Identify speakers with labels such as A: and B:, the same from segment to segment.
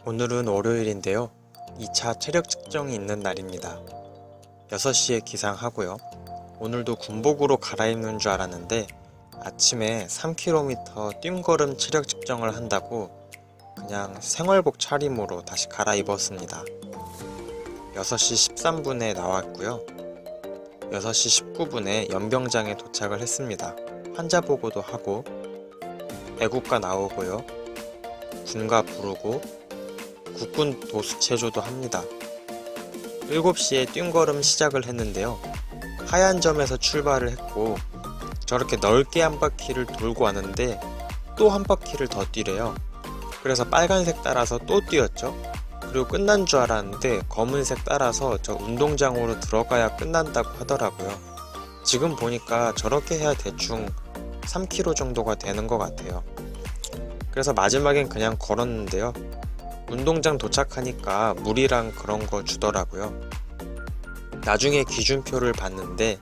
A: 오늘은 월요일인데요. 2차 체력 측정이 있는 날입니다. 6시에 기상하고요. 오늘도 군복으로 갈아입는 줄 알았는데 아침에 3km 뜀걸음 체력 측정을 한다고 그냥 생활복 차림으로 다시 갈아입었습니다. 6시 13분에 나왔고요. 6시 19분에 연병장에 도착을 했습니다. 환자 보고도 하고 애국가 나오고요. 군가 부르고 국군 도수체조도 합니다. 7시에 뜀걸음 시작을 했는데요. 하얀 점에서 출발을 했고 저렇게 넓게 한 바퀴를 돌고 왔는데 또 한 바퀴를 더 뛰래요. 그래서 빨간색 따라서 또 뛰었죠. 그리고 끝난 줄 알았는데 검은색 따라서 저 운동장으로 들어가야 끝난다고 하더라고요. 지금 보니까 저렇게 해야 대충 3km 정도가 되는 것 같아요. 그래서 마지막엔 그냥 걸었는데요. 운동장 도착하니까 물이랑 그런 거 주더라고요. 나중에 기준표를 봤는데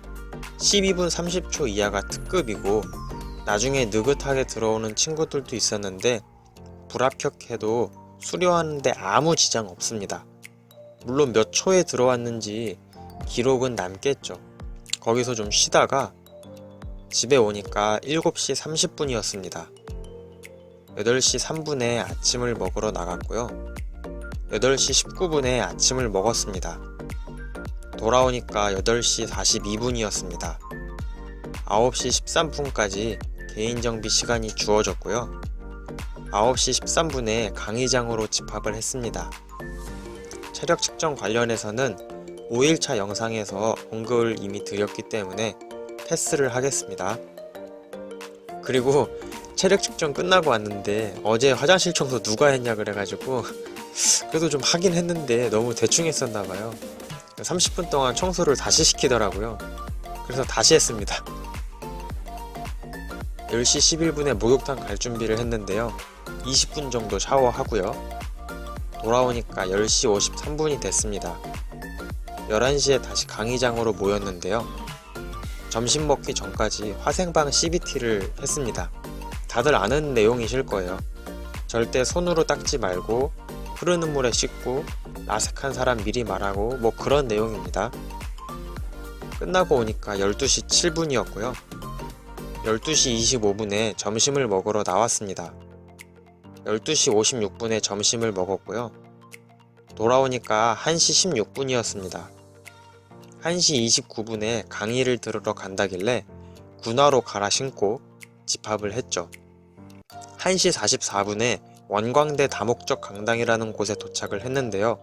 A: 12분 30초 이하가 특급이고 나중에 느긋하게 들어오는 친구들도 있었는데 불합격해도 수료하는데 아무 지장 없습니다. 물론 몇 초에 들어왔는지 기록은 남겠죠. 거기서 좀 쉬다가 집에 오니까 7시 30분이었습니다. 8시 3분에 아침을 먹으러 나갔고요. 8시 19분에 아침을 먹었습니다. 돌아오니까 8시 42분이었습니다. 9시 13분까지 개인정비 시간이 주어졌고요. 9시 13분에 강의장으로 집합을 했습니다. 체력 측정 관련해서는 5일차 영상에서 언급을 이미 드렸기 때문에 패스를 하겠습니다. 그리고 체력 측정 끝나고 왔는데 어제 화장실 청소 누가 했냐 그래가지고 그래도 좀 하긴 했는데 너무 대충 했었나봐요. 30분 동안 청소를 다시 시키더라고요. 그래서 다시 했습니다. 10시 11분에 목욕탕 갈 준비를 했는데요. 20분 정도 샤워하고요. 돌아오니까 10시 53분이 됐습니다. 11시에 다시 강의장으로 모였는데요. 점심 먹기 전까지 화생방 CBT를 했습니다. 다들 아는 내용이실 거예요. 절대 손으로 닦지 말고 흐르는 물에 씻고 라섹한 사람 미리 말하고 뭐 그런 내용입니다. 끝나고 오니까 12시 7분이었고요. 12시 25분에 점심을 먹으러 나왔습니다. 12시 56분에 점심을 먹었고요. 돌아오니까 1시 16분이었습니다. 1시 29분에 강의를 들으러 간다길래 군화로 갈아 신고 집합을 했죠. 1시 44분에 원광대 다목적 강당이라는 곳에 도착을 했는데요.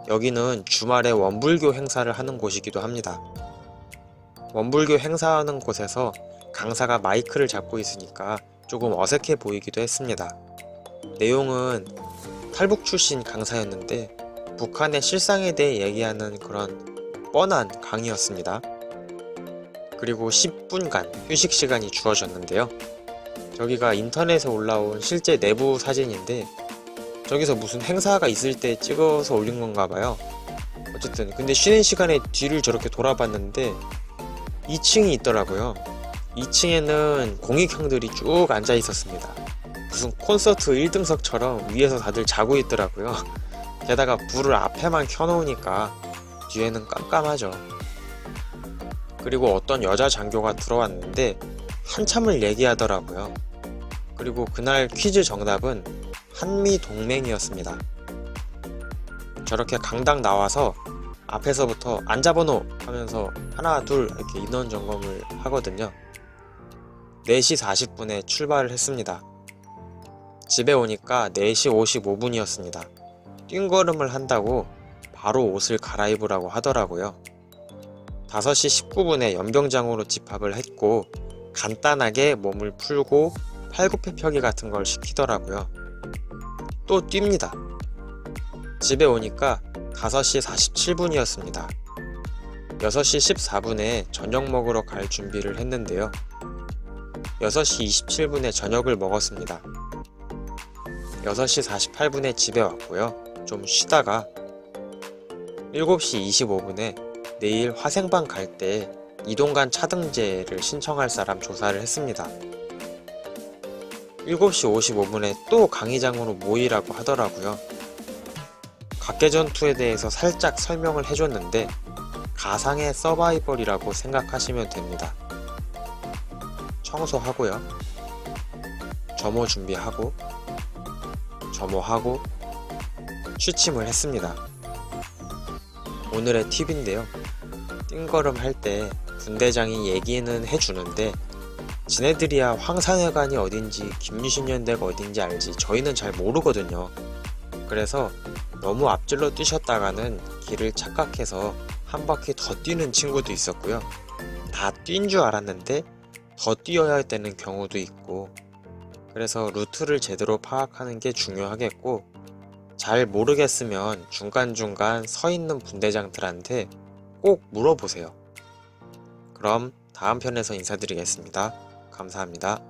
A: 여기는 주말에 원불교 행사를 하는 곳이기도 합니다. 원불교 행사하는 곳에서 강사가 마이크를 잡고 있으니까 조금 어색해 보이기도 했습니다. 내용은 탈북 출신 강사였는데 북한의 실상에 대해 얘기하는 그런 뻔한 강의였습니다. 그리고 10분간 휴식 시간이 주어졌는데요. 저기가 인터넷에 올라온 실제 내부 사진인데 저기서 무슨 행사가 있을 때 찍어서 올린 건가 봐요. 어쨌든 근데 쉬는 시간에 뒤를 저렇게 돌아봤는데 2층이 있더라고요. 2층에는 공익형들이 쭉 앉아 있었습니다. 무슨 콘서트 1등석처럼 위에서 다들 자고 있더라고요. 게다가 불을 앞에만 켜놓으니까 뒤에는 깜깜하죠. 그리고 어떤 여자 장교가 들어왔는데 한참을 얘기하더라고요. 그리고 그날 퀴즈 정답은 한미동맹이었습니다. 저렇게 강당 나와서 앞에서부터 앉아번호 하면서 하나 둘 이렇게 인원 점검을 하거든요. 4시 40분에 출발을 했습니다. 집에 오니까 4시 55분이었습니다. 뜀걸음을 한다고 바로 옷을 갈아입으라고 하더라고요. 5시 19분에 연병장으로 집합을 했고 간단하게 몸을 풀고 팔굽혀펴기 같은 걸 시키더라고요. 또 뜁니다. 집에 오니까 5시 47분이었습니다. 6시 14분에 저녁 먹으러 갈 준비를 했는데요. 6시 27분에 저녁을 먹었습니다. 6시 48분에 집에 왔고요. 좀 쉬다가 7시 25분에 내일 화생방 갈 때 이동간 차등제를 신청할 사람 조사를 했습니다. 7시 55분에 또 강의장으로 모이라고 하더라고요. 각개전투에 대해서 살짝 설명을 해줬는데 가상의 서바이벌이라고 생각하시면 됩니다. 청소하고요. 점호 준비하고 점호하고 취침을 했습니다. 오늘의 팁인데요. 띵걸음 할 때 분대장이 얘기는 해주는데 지네들이야 황산회관이 어딘지 김유신연대가 어딘지 알지 저희는 잘 모르거든요. 그래서 너무 앞질러 뛰셨다가는 길을 착각해서 한 바퀴 더 뛰는 친구도 있었고요. 다 뛴 줄 알았는데 더 뛰어야 되는 경우도 있고, 그래서 루트를 제대로 파악하는 게 중요하겠고, 잘 모르겠으면 중간중간 서 있는 분대장들한테 꼭 물어보세요. 그럼 다음 편에서 인사드리겠습니다. 감사합니다.